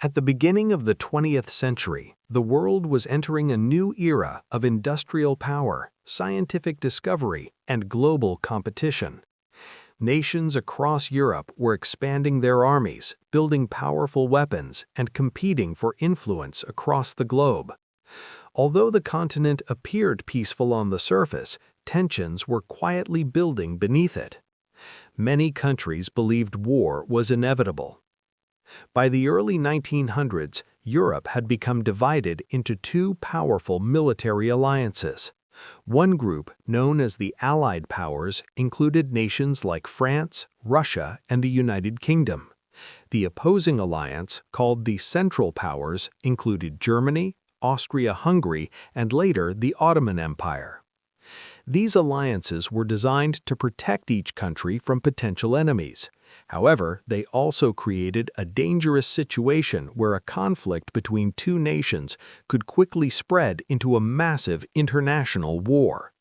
At the beginning of the 20th century, the world was entering a new era of industrial power, scientific discovery, and global competition. Nations across Europe were expanding their armies, building powerful weapons, and competing for influence across the globe. Although the continent appeared peaceful on the surface, tensions were quietly building beneath it. Many countries believed war was inevitable. By the early 1900s, Europe had become divided into two powerful military alliances. One group, known as the Allied Powers, included nations like France, Russia, and the United Kingdom. The opposing alliance, called the Central Powers, included Germany, Austria-Hungary, and later the Ottoman Empire. These alliances were designed to protect each country from potential enemies. However, they also created a dangerous situation where a conflict between two nations could quickly spread into a massive international war.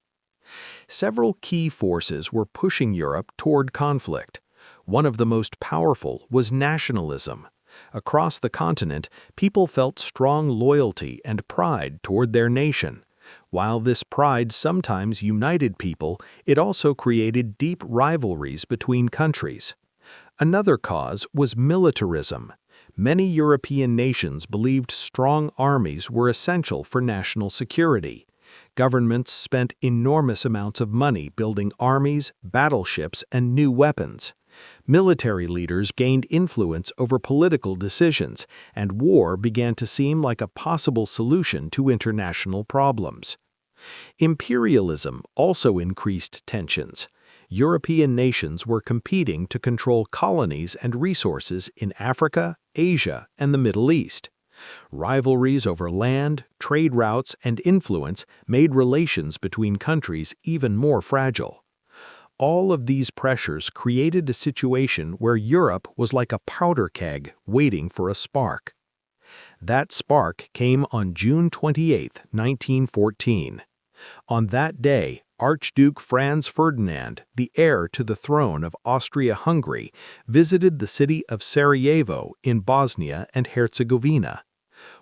Several key forces were pushing Europe toward conflict. One of the most powerful was nationalism. Across the continent, people felt strong loyalty and pride toward their nation. While this pride sometimes united people, it also created deep rivalries between countries. Another cause was militarism. Many European nations believed strong armies were essential for national security. Governments spent enormous amounts of money building armies, battleships, and new weapons. Military leaders gained influence over political decisions, and war began to seem like a possible solution to international problems. Imperialism also increased tensions. European nations were competing to control colonies and resources in Africa, Asia, and the Middle East. Rivalries over land, trade routes, and influence made relations between countries even more fragile. All of these pressures created a situation where Europe was like a powder keg waiting for a spark. That spark came on June 28, 1914. On that day, Archduke Franz Ferdinand, the heir to the throne of Austria-Hungary, visited the city of Sarajevo in Bosnia and Herzegovina.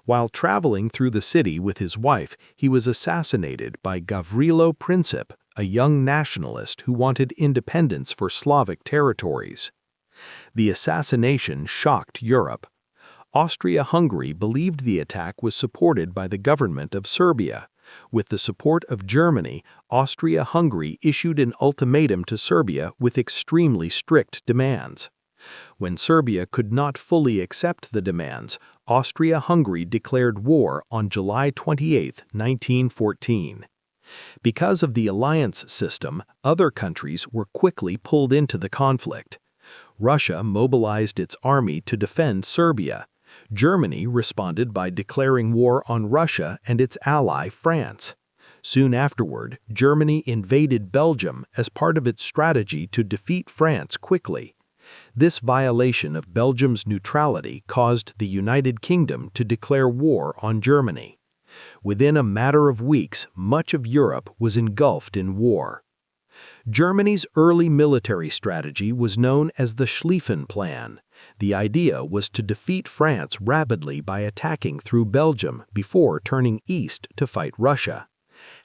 While traveling through the city with his wife, he was assassinated by Gavrilo Princip, a young nationalist who wanted independence for Slavic territories. The assassination shocked Europe. Austria-Hungary believed the attack was supported by the government of Serbia. With the support of Germany, Austria-Hungary issued an ultimatum to Serbia with extremely strict demands. When Serbia could not fully accept the demands, Austria-Hungary declared war on July 28, 1914. Because of the alliance system, other countries were quickly pulled into the conflict. Russia mobilized its army to defend Serbia. Germany responded by declaring war on Russia and its ally France. Soon afterward, Germany invaded Belgium as part of its strategy to defeat France quickly. This violation of Belgium's neutrality caused the United Kingdom to declare war on Germany. Within a matter of weeks, much of Europe was engulfed in war. Germany's early military strategy was known as the Schlieffen Plan. The idea was to defeat France rapidly by attacking through Belgium before turning east to fight Russia.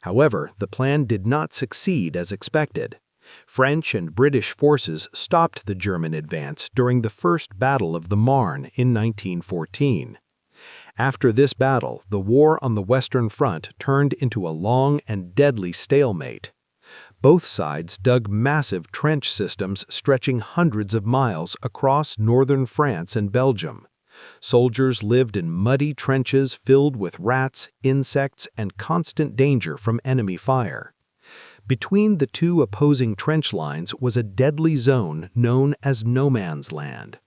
However, the plan did not succeed as expected. French and British forces stopped the German advance during the First Battle of the Marne in 1914. After this battle, the war on the Western Front turned into a long and deadly stalemate. Both sides dug massive trench systems stretching hundreds of miles across northern France and Belgium. Soldiers lived in muddy trenches filled with rats, insects, and constant danger from enemy fire. Between the two opposing trench lines was a deadly zone known as no man's land.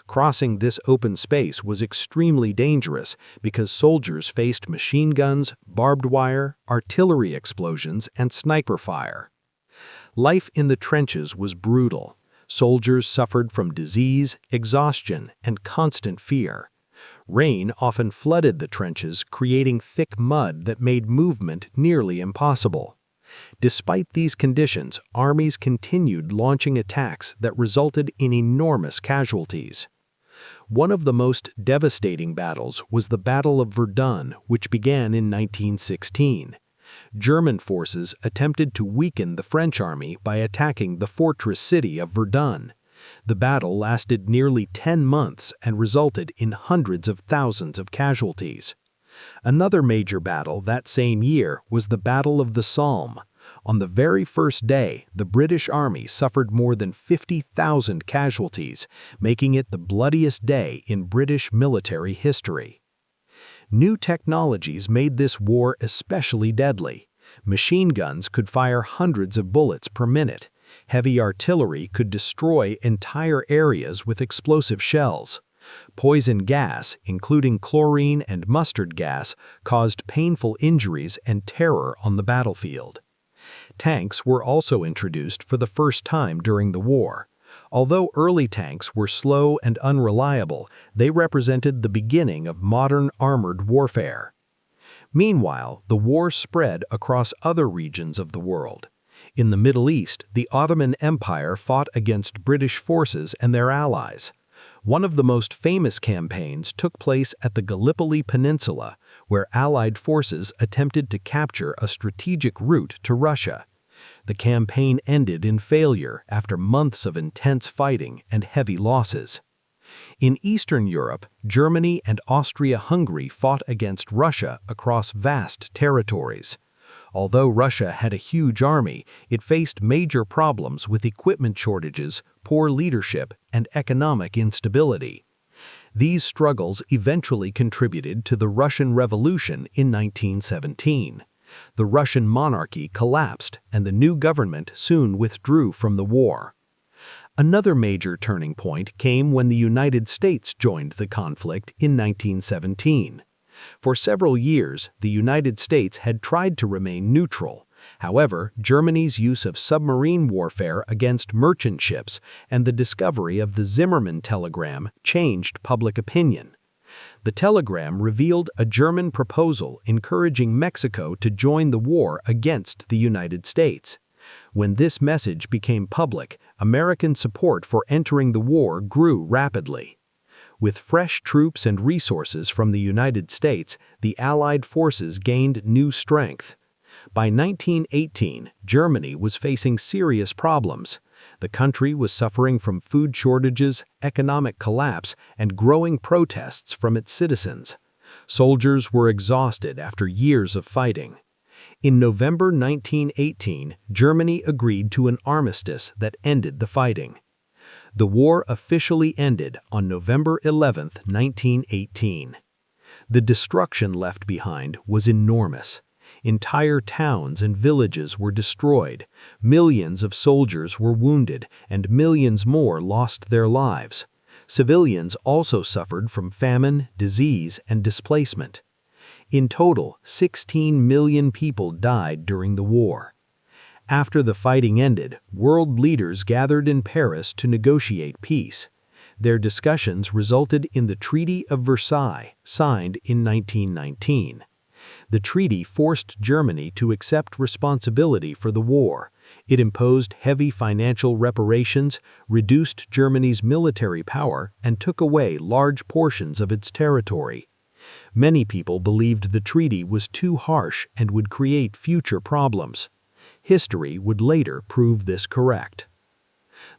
Crossing this open space was extremely dangerous because soldiers faced machine guns, barbed wire, artillery explosions, and sniper fire. Life in the trenches was brutal. Soldiers suffered from disease, exhaustion, and constant fear. Rain often flooded the trenches, creating thick mud that made movement nearly impossible. Despite these conditions, armies continued launching attacks that resulted in enormous casualties. One of the most devastating battles was the Battle of Verdun, which began in 1916. German forces attempted to weaken the French army by attacking the fortress city of Verdun. The battle lasted nearly 10 months and resulted in hundreds of thousands of casualties. Another major battle that same year was the Battle of the Somme. On the very first day, the British Army suffered more than 50,000 casualties, making it the bloodiest day in British military history. New technologies made this war especially deadly. Machine guns could fire hundreds of bullets per minute. Heavy artillery could destroy entire areas with explosive shells. Poison gas, including chlorine and mustard gas, caused painful injuries and terror on the battlefield. Tanks were also introduced for the first time during the war. Although early tanks were slow and unreliable, they represented the beginning of modern armored warfare. Meanwhile, the war spread across other regions of the world. In the Middle East, the Ottoman Empire fought against British forces and their allies. One of the most famous campaigns took place at the Gallipoli Peninsula, where Allied forces attempted to capture a strategic route to Russia. The campaign ended in failure after months of intense fighting and heavy losses. In Eastern Europe, Germany and Austria-Hungary fought against Russia across vast territories. Although Russia had a huge army, it faced major problems with equipment shortages, poor leadership, and economic instability. These struggles eventually contributed to the Russian Revolution in 1917. The Russian monarchy collapsed, and the new government soon withdrew from the war. Another major turning point came when the United States joined the conflict in 1917. For several years, the United States had tried to remain neutral. However, Germany's use of submarine warfare against merchant ships and the discovery of the Zimmermann telegram changed public opinion. The telegram revealed a German proposal encouraging Mexico to join the war against the United States. When this message became public, American support for entering the war grew rapidly. With fresh troops and resources from the United States, the Allied forces gained new strength. By 1918, Germany was facing serious problems. The country was suffering from food shortages, economic collapse, and growing protests from its citizens. Soldiers were exhausted after years of fighting. In November 1918, Germany agreed to an armistice that ended the fighting. The war officially ended on November 11, 1918. The destruction left behind was enormous. Entire towns and villages were destroyed, millions of soldiers were wounded, and millions more lost their lives. Civilians also suffered from famine, disease, and displacement. In total, 16 million people died during the war. After the fighting ended, world leaders gathered in Paris to negotiate peace. Their discussions resulted in the Treaty of Versailles, signed in 1919. The treaty forced Germany to accept responsibility for the war. It imposed heavy financial reparations, reduced Germany's military power, and took away large portions of its territory. Many people believed the treaty was too harsh and would create future problems. History would later prove this correct.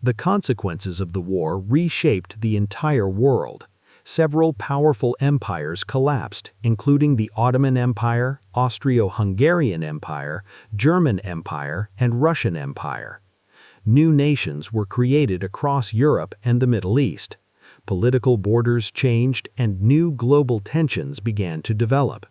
The consequences of the war reshaped the entire world. Several powerful empires collapsed, including the Ottoman Empire, Austro-Hungarian Empire, German Empire, and Russian Empire. New nations were created across Europe and the Middle East. Political borders changed and new global tensions began to develop.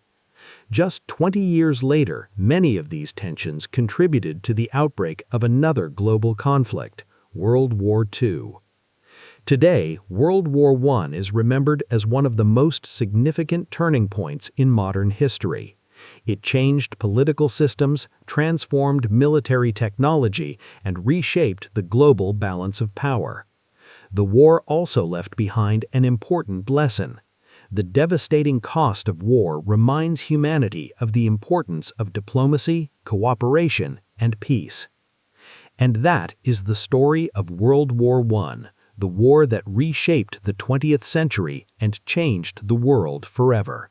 Just 20 years later, many of these tensions contributed to the outbreak of another global conflict, World War II. Today, World War I is remembered as one of the most significant turning points in modern history. It changed political systems, transformed military technology, and reshaped the global balance of power. The war also left behind an important lesson. The devastating cost of war reminds humanity of the importance of diplomacy, cooperation, and peace. And that is the story of World War I, the war that reshaped the 20th century and changed the world forever.